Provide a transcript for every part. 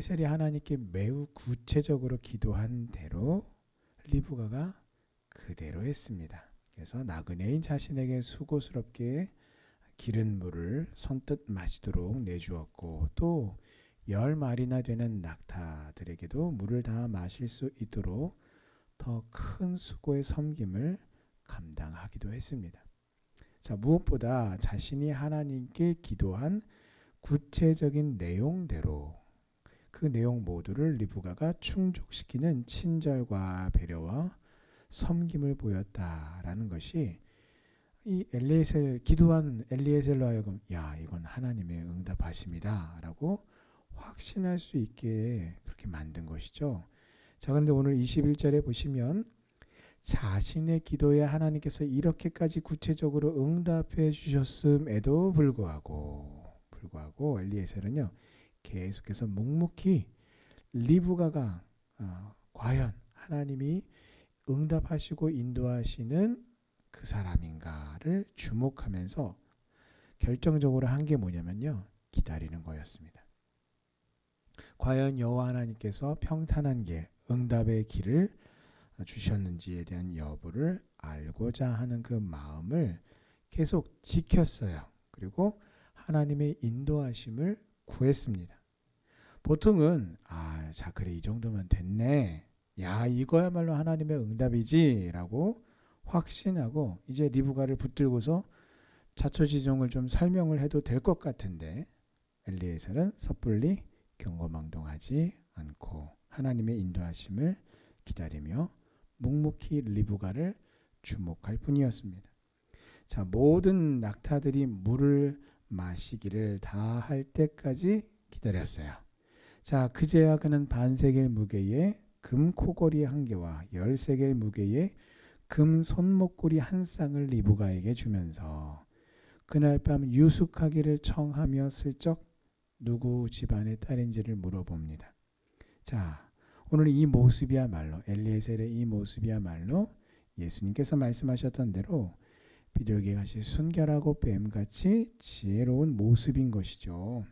엘리에셀이 하나님께 매우 구체적으로 기도한 대로 리브가가 그대로 했습니다. 그래서 나그네인 자신에게 수고스럽게 기른 물을 선뜻 마시도록 내주었고, 또 10마리나 되는 낙타들에게도 물을 다 마실 수 있도록 더 큰 수고의 섬김을 감당하기도 했습니다. 자, 무엇보다 자신이 하나님께 기도한 구체적인 내용대로 그 내용 모두를 리브가가 충족시키는 친절과 배려와 섬김을 보였다라는 것이 이 엘리에셀, 기도한 엘리에셀로 하여금 야, 이건 하나님의 응답하심이다 라고 확신할 수 있게 그렇게 만든 것이죠. 자, 그런데 오늘 21절에 보시면 자신의 기도에 하나님께서 이렇게까지 구체적으로 응답해 주셨음에도 불구하고 엘리에셀은요 계속해서 묵묵히 리브가가 과연 하나님이 응답하시고 인도하시는 그 사람인가를 주목하면서 결정적으로 한 게 뭐냐면요, 기다리는 거였습니다. 과연 여호와 하나님께서 평탄한 길, 응답의 길을 주셨는지에 대한 여부를 알고자 하는 그 마음을 계속 지켰어요. 그리고 하나님의 인도하심을 구했습니다. 보통은 자, 그래, 이 정도면 됐네, 야, 이거야말로 하나님의 응답이지 라고 확신하고 이제 리브가를 붙들고서 자초지종을 좀 설명을 해도 될 것 같은데, 엘리에셀은 섣불리 경거망동하지 않고 하나님의 인도하심을 기다리며 묵묵히 리브가를 주목할 뿐이었습니다. 자, 모든 낙타들이 물을 마시기를 다 할 때까지 기다렸어요. 자, 그제야 그는 반세겔 무게의 금 코걸이 1개와 13겔 무게의 금 손목걸이 1쌍을 리브가에게 주면서 그날 밤 유숙하기를 청하며 슬쩍 누구 집안의 딸인지를 물어봅니다. 자, 오늘 이 모습이야말로, 엘리에셀의 이 모습이야말로 예수님께서 말씀하셨던 대로 비둘기같이 순결하고 뱀같이 지혜로운 모습인 것이죠.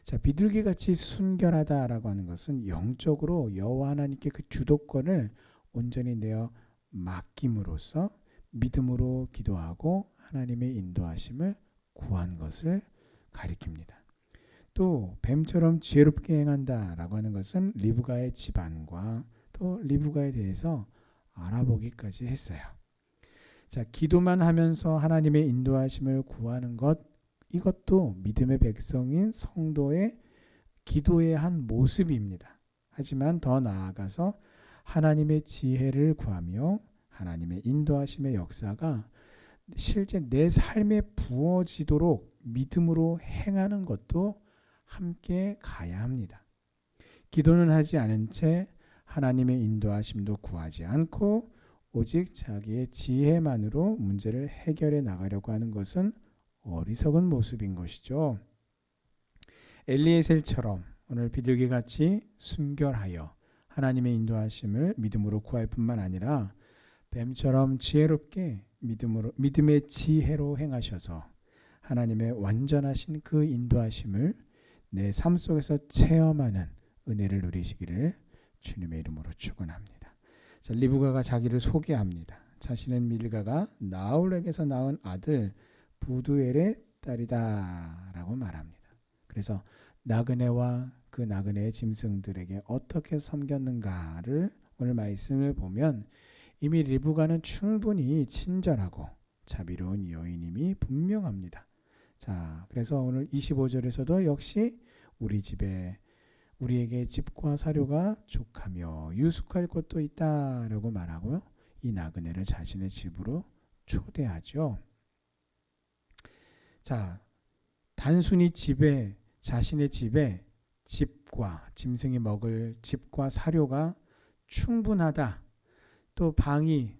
자, 비둘기같이 순결하다라고 하는 것은 영적으로 여호와 하나님께 그 주도권을 온전히 내어 맡김으로써 믿음으로 기도하고 하나님의 인도하심을 구한 것을 가리킵니다. 또 뱀처럼 지혜롭게 행한다라고 하는 것은 리브가의 집안과 또 리브가에 대해서 알아보기까지 했어요. 자, 기도만 하면서 하나님의 인도하심을 구하는 것, 이것도 믿음의 백성인 성도의 기도의 한 모습입니다. 하지만 더 나아가서 하나님의 지혜를 구하며 하나님의 인도하심의 역사가 실제 내 삶에 부어지도록 믿음으로 행하는 것도 함께 가야 합니다. 기도는 하지 않은 채 하나님의 인도하심도 구하지 않고 오직 자기의 지혜만으로 문제를 해결해 나가려고 하는 것은 어리석은 모습인 것이죠. 엘리에셀처럼 오늘 비둘기같이 순결하여 하나님의 인도하심을 믿음으로 구할 뿐만 아니라 뱀처럼 지혜롭게 믿음의 지혜로 행하셔서 하나님의 완전하신 그 인도하심을 내 삶 속에서 체험하는 은혜를 누리시기를 주님의 이름으로 축원합니다. 자, 리브가가 자기를 소개합니다. 자신은 밀가가 나홀에게서 낳은 아들 부두엘의 딸이다 라고 말합니다. 그래서 나그네와 그 나그네의 짐승들에게 어떻게 섬겼는가를 오늘 말씀을 보면 이미 리브가는 충분히 친절하고 자비로운 여인임이 분명합니다. 자, 그래서 오늘 25절에서도 역시 우리에게 집과 사료가 족하며 유숙할 곳도 있다라고 말하고요. 이 나그네를 자신의 집으로 초대하죠. 자, 단순히 자신의 집에 집과 짐승이 먹을 집과 사료가 충분하다, 또 방이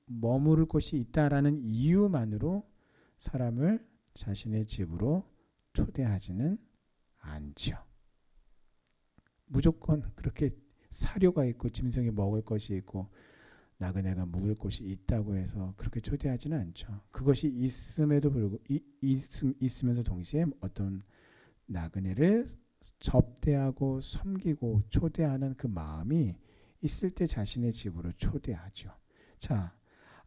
머무를 곳이 있다라는 이유만으로 사람을 자신의 집으로 초대하지는 않죠. 무조건 그렇게 사료가 있고 짐승이 먹을 것이 있고 나그네가 묵을 곳이 있다고 해서 그렇게 초대하지는 않죠. 그것이 있으면서 동시에 어떤 나그네를 접대하고 섬기고 초대하는 그 마음이 있을 때 자신의 집으로 초대하죠. 자,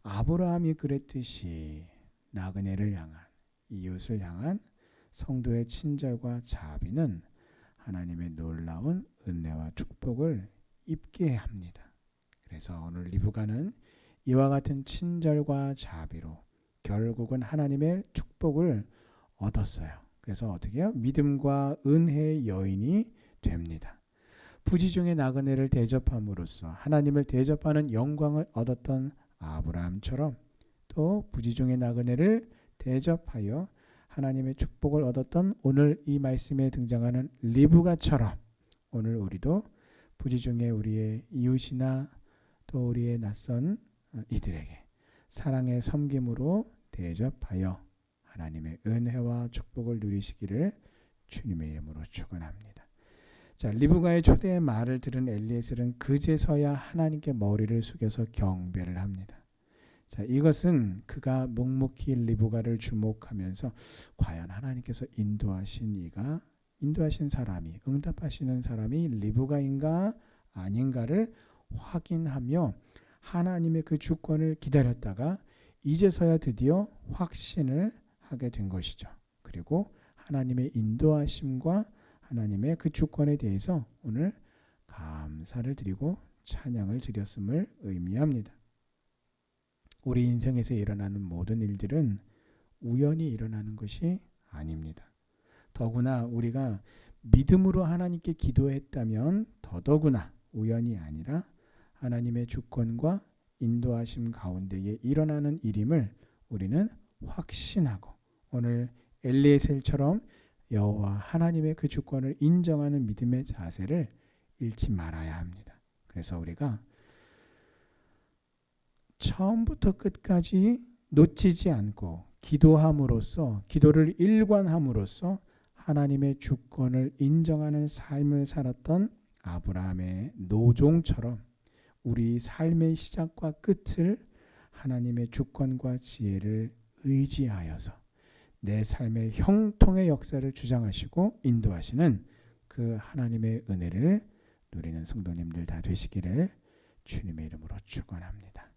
아브라함이 그랬듯이 나그네를 향한, 이웃을 향한 성도의 친절과 자비는 하나님의 놀라운 은혜와 축복을 입게 합니다. 그래서 오늘 리브가는 이와 같은 친절과 자비로 결국은 하나님의 축복을 얻었어요. 그래서 어떻게 해요? 믿음과 은혜의 여인이 됩니다. 부지중의 나그네를 대접함으로써 하나님을 대접하는 영광을 얻었던 아브라함처럼 또 부지중의 나그네를 대접하여 하나님의 축복을 얻었던 오늘 이 말씀에 등장하는 리브가처럼 오늘 우리도 부지중의 우리의 이웃이나 또 우리의 낯선 이들에게 사랑의 섬김으로 대접하여 하나님의 은혜와 축복을 누리시기를 주님의 이름으로 축원합니다. 자, 리브가의 초대의 말을 들은 엘리에셀은 그제서야 하나님께 머리를 숙여서 경배를 합니다. 자, 이것은 그가 묵묵히 리브가를 주목하면서 과연 하나님께서 인도하신 사람이, 응답하시는 사람이 리브가인가 아닌가를 확인하며 하나님의 그 주권을 기다렸다가 이제서야 드디어 확신을 하게 된 것이죠. 그리고 하나님의 인도하심과 하나님의 그 주권에 대해서 오늘 감사를 드리고 찬양을 드렸음을 의미합니다. 우리 인생에서 일어나는 모든 일들은 우연히 일어나는 것이 아닙니다. 더구나 우리가 믿음으로 하나님께 기도했다면 더더구나 우연이 아니라 하나님의 주권과 인도하심 가운데에 일어나는 일임을 우리는 확신하고 오늘 엘리에셀처럼 여호와 하나님의 그 주권을 인정하는 믿음의 자세를 잃지 말아야 합니다. 그래서 우리가 처음부터 끝까지 놓치지 않고 기도함으로써 기도를 일관함으로써 하나님의 주권을 인정하는 삶을 살았던 아브라함의 노종처럼 우리 삶의 시작과 끝을 하나님의 주권과 지혜를 의지하여서 내 삶의 형통의 역사를 주장하시고 인도하시는 그 하나님의 은혜를 누리는 성도님들 다 되시기를 주님의 이름으로 축원합니다.